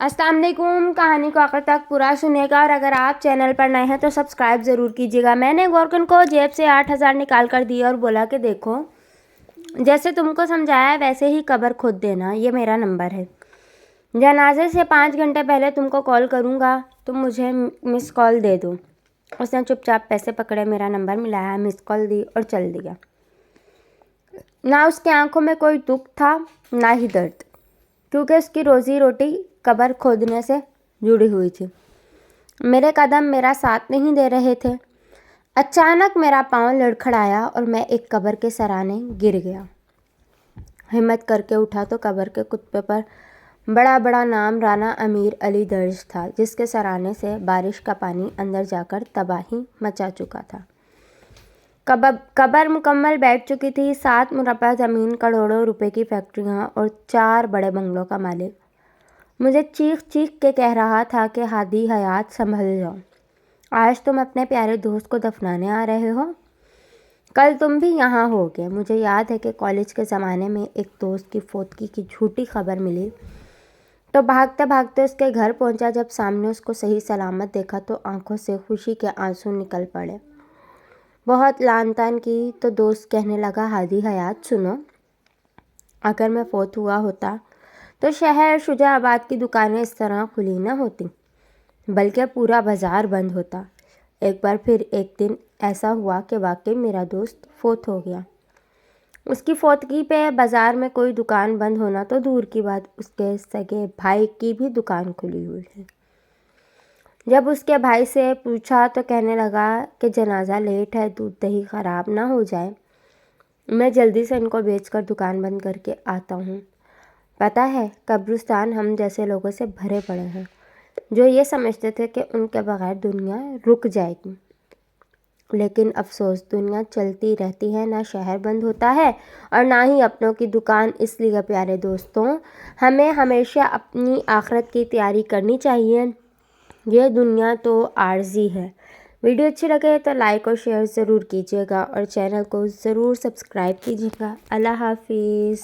अस्सलाम वालेकुम। कहानी को आखिर तक पूरा सुनिएगा और अगर आप चैनल पर नए हैं तो सब्सक्राइब ज़रूर कीजिएगा। मैंने गोरकन को जेब से 8,000 निकाल कर दिए और बोला कि देखो, जैसे तुमको समझाया वैसे ही कब्र खोद देना, ये मेरा नंबर है। जनाजे से 5 घंटे पहले तुमको कॉल करूँगा, तुम मुझे मिस कॉल दे दो। उसने चुपचाप पैसे पकड़े, मेरा नंबर मिलाया, मिस कॉल दी और चल दिया। ना उसकी आंखों में कोई दुख था ना ही दर्द, क्योंकि उसकी रोज़ी रोटी कब्र खोदने से जुड़ी हुई थी। मेरे कदम मेरा साथ नहीं दे रहे थे। अचानक मेरा पाँव लड़खड़ाया और मैं एक कब्र के सराने गिर गया। हिम्मत करके उठा तो कब्र के कुत्ते पर बड़ा बड़ा नाम राना अमीर अली दर्ज था, जिसके सराने से बारिश का पानी अंदर जाकर तबाही मचा चुका था। कब्र मुकम्मल बैठ चुकी थी। 7 मुरब्बा ज़मीन, करोड़ों रुपए की फैक्ट्रियाँ और 4 बड़े बंगलों का मालिक मुझे चीख चीख के कह रहा था कि हादी हयात संभल जाओ, आज तुम अपने प्यारे दोस्त को दफनाने आ रहे हो, कल तुम भी यहाँ होगे। मुझे याद है कि कॉलेज के ज़माने में एक दोस्त की फौतगी की झूठी खबर मिली तो भागते भागते उसके घर पहुँचा। जब सामने उसको सही सलामत देखा तो आंखों से खुशी के आंसू निकल पड़े। बहुत लान तान की तो दोस्त कहने लगा, हादी हयात सुनो, अगर मैं फौत हुआ होता तो शहर शुजाबाद की दुकानें इस तरह खुली न होती, बल्कि पूरा बाज़ार बंद होता। एक बार फिर एक दिन ऐसा हुआ कि वाकई मेरा दोस्त फौत हो गया। उसकी फौतगी पे बाज़ार में कोई दुकान बंद होना तो दूर की बात, उसके सगे भाई की भी दुकान खुली हुई है। जब उसके भाई से पूछा तो कहने लगा कि जनाजा लेट है, दूध दही ख़राब ना हो जाए, मैं जल्दी से इनको बेचकर दुकान बंद करके आता हूँ। पता है, कब्रिस्तान हम जैसे लोगों से भरे पड़े हैं जो ये समझते थे कि उनके बगैर दुनिया रुक जाएगी। लेकिन अफसोस, दुनिया चलती रहती है, ना शहर बंद होता है और ना ही अपनों की दुकान। इसलिए प्यारे दोस्तों, हमें हमेशा अपनी आखिरत की तैयारी करनी चाहिए। ये दुनिया तो आर्जी है। वीडियो अच्छी लगे तो लाइक और शेयर ज़रूर कीजिएगा और चैनल को ज़रूर सब्सक्राइब कीजिएगा। अल्लाह हाफिज़।